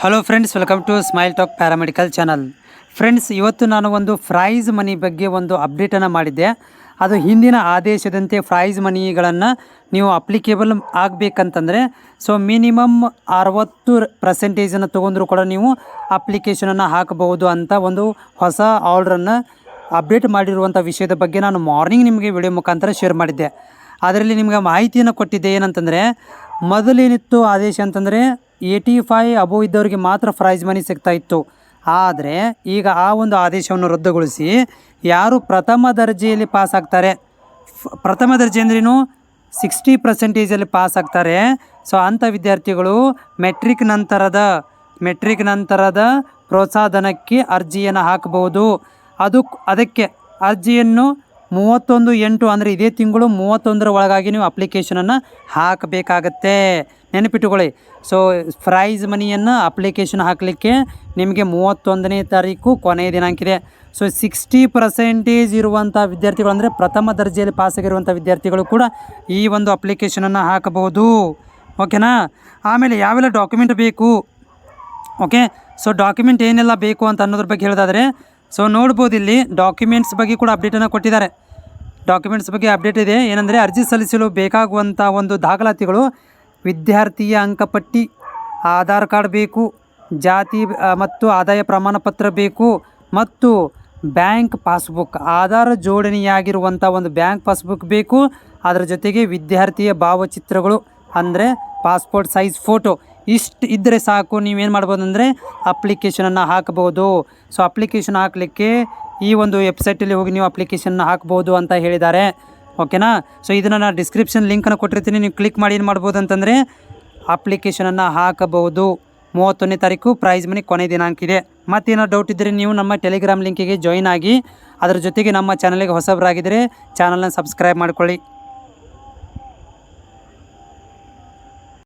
Hello friends, welcome to smile talk paramedical channel. Friends, ಇವತ್ತು ನಾನು ಒಂದು ಪ್ರೈಸ್ ಮನಿ ಬಗ್ಗೆ ಒಂದು ಅಪ್ಡೇಟನ್ನು ಮಾಡಿದ್ದೆ. ಅದು ಹಿಂದಿನ ಆದೇಶದಂತೆ ಪ್ರೈಸ್ ಮನಿಗಳನ್ನು ನೀವು ಅಪ್ಲಿಕೇಬಲ್ ಆಗಬೇಕಂತಂದರೆ ಮಿನಿಮಮ್ 60% ತೊಗೊಂಡ್ರೂ ಕೂಡ ನೀವು ಅಪ್ಲಿಕೇಶನನ್ನು ಹಾಕಬಹುದು ಅಂತ ಒಂದು ಹೊಸ ಆರ್ಡ್ರನ್ನು ಅಪ್ಡೇಟ್ ಮಾಡಿರುವಂಥ ವಿಷಯದ ಬಗ್ಗೆ ನಾನು ಮಾರ್ನಿಂಗ್ ನಿಮಗೆ ವಿಡಿಯೋ ಮುಖಾಂತರ ಶೇರ್ ಮಾಡಿದ್ದೆ. ಅದರಲ್ಲಿ ನಿಮಗೆ ಮಾಹಿತಿಯನ್ನು ಕೊಟ್ಟಿದ್ದೆ. ಏನಂತಂದರೆ, ಮೊದಲೇನಿತ್ತು ಆದೇಶ ಅಂತಂದರೆ 85 ಅಬೋವ್ ಇದ್ದವರಿಗೆ ಮಾತ್ರ ಪ್ರೈಸ್ ಮನಿ ಸಿಗ್ತಾಯಿತ್ತು. ಆದರೆ ಈಗ ಆ ಒಂದು ಆದೇಶವನ್ನು ರದ್ದುಗೊಳಿಸಿ ಯಾರು ಪ್ರಥಮ ದರ್ಜೆಯಲ್ಲಿ ಪಾಸ್ ಆಗ್ತಾರೆ, ಪ್ರಥಮ ದರ್ಜೆ ಅಂದ್ರೇನು 60% ಪಾಸ್ ಆಗ್ತಾರೆ, ಅಂಥ ವಿದ್ಯಾರ್ಥಿಗಳು ಮೆಟ್ರಿಕ್ ನಂತರದ ಪ್ರೋತ್ಸಾಹಧನಕ್ಕೆ ಅರ್ಜಿಯನ್ನು ಹಾಕಬಹುದು. ಅದಕ್ಕೆ ಅರ್ಜಿಯನ್ನು 31/8 ಅಂದರೆ ಇದೇ ತಿಂಗಳು 31ರ ಒಳಗಾಗಿ ನೀವು ಅಪ್ಲಿಕೇಶನನ್ನು ಹಾಕಬೇಕಾಗತ್ತೆ. ನೆನಪಿಟ್ಟುಕೊಳ್ಳಿ. ಪ್ರೈಸ್ ಮನಿಯನ್ನು ಅಪ್ಲಿಕೇಶನ್ ಹಾಕಲಿಕ್ಕೆ ನಿಮಗೆ 31ನೇ ತಾರೀಕು ಕೊನೆಯ ದಿನಾಂಕ ಇದೆ. 60% ಇರುವಂಥ ವಿದ್ಯಾರ್ಥಿಗಳು ಅಂದರೆ ಪ್ರಥಮ ದರ್ಜೆಯಲ್ಲಿ ಪಾಸಾಗಿರುವಂಥ ವಿದ್ಯಾರ್ಥಿಗಳು ಕೂಡ ಈ ಒಂದು ಅಪ್ಲಿಕೇಶನನ್ನು ಹಾಕಬಹುದು. ಓಕೆನಾ? ಆಮೇಲೆ ಯಾವೆಲ್ಲ ಡಾಕ್ಯುಮೆಂಟ್ ಬೇಕು, ಓಕೆ, ಡಾಕ್ಯುಮೆಂಟ್ ಏನೆಲ್ಲ ಬೇಕು ಅಂತ ಅನ್ನೋದ್ರ ಬಗ್ಗೆ ಹೇಳೋದಾದರೆ ನೋಡ್ಬೋದು. ಇಲ್ಲಿ ಡಾಕ್ಯುಮೆಂಟ್ಸ್ ಬಗ್ಗೆ ಕೂಡ ಅಪ್ಡೇಟನ್ನು ಕೊಟ್ಟಿದ್ದಾರೆ. ಡಾಕ್ಯುಮೆಂಟ್ಸ್ ಬಗ್ಗೆ ಅಪ್ಡೇಟ್ ಇದೆ. ಏನಂದರೆ, ಅರ್ಜಿ ಸಲ್ಲಿಸಲು ಬೇಕಾಗುವಂಥ ಒಂದು ದಾಖಲಾತಿಗಳು: ವಿದ್ಯಾರ್ಥಿಯ ಅಂಕಪಟ್ಟಿ, ಆಧಾರ್ ಕಾರ್ಡ್ ಬೇಕು, ಜಾತಿ ಮತ್ತು ಆದಾಯ ಪ್ರಮಾಣ ಪತ್ರ ಬೇಕು, ಮತ್ತು ಬ್ಯಾಂಕ್ ಪಾಸ್ಬುಕ್, ಆಧಾರ್ ಜೋಡಣೆಯಾಗಿರುವಂಥ ಒಂದು ಬ್ಯಾಂಕ್ ಪಾಸ್ಬುಕ್ ಬೇಕು. ಅದರ ಜೊತೆಗೆ ವಿದ್ಯಾರ್ಥಿಯ ಭಾವಚಿತ್ರಗಳು ಅಂದರೆ ಪಾಸ್ಪೋರ್ಟ್ ಸೈಜ್ ಫೋಟೋ. ಇಷ್ಟು ಇದ್ದರೆ ಸಾಕು, ನೀವೇನು ಮಾಡ್ಬೋದು ಅಂದರೆ ಅಪ್ಲಿಕೇಶನನ್ನು ಹಾಕಬಹುದು. ಅಪ್ಲಿಕೇಶನ್ ಹಾಕಲಿಕ್ಕೆ ಈ ಒಂದು ವೆಬ್ಸೈಟಲ್ಲಿ ಹೋಗಿ ನೀವು ಅಪ್ಲಿಕೇಶನ್ನ ಹಾಕ್ಬೋದು ಅಂತ ಹೇಳಿದ್ದಾರೆ. ಓಕೆನಾ? ಇದನ್ನು ನಾನು ಡಿಸ್ಕ್ರಿಪ್ಷನ್ ಲಿಂಕನ್ನು ಕೊಟ್ಟಿರ್ತೀನಿ. ನೀವು ಕ್ಲಿಕ್ ಮಾಡಿ ಏನು ಮಾಡ್ಬೋದು ಅಂತಂದರೆ ಅಪ್ಲಿಕೇಶನನ್ನು ಹಾಕಬಹುದು. 31ನೇ ತಾರೀಕು ಪ್ರೈಸ್ ಮನಿ ಕೊನೆ ದಿನಾಂಕ ಇದೆ. ಮತ್ತೇನೋ ಡೌಟ್ ಇದ್ದರೆ ನೀವು ನಮ್ಮ ಟೆಲಿಗ್ರಾಮ್ ಲಿಂಕಿಗೆ ಜಾಯಿನ್ ಆಗಿ, ಅದರ ಜೊತೆಗೆ ನಮ್ಮ ಚಾನಲಿಗೆ ಹೊಸಬರಾಗಿದ್ದರೆ ಚಾನಲ್ನ ಸಬ್ಸ್ಕ್ರೈಬ್ ಮಾಡ್ಕೊಳ್ಳಿ.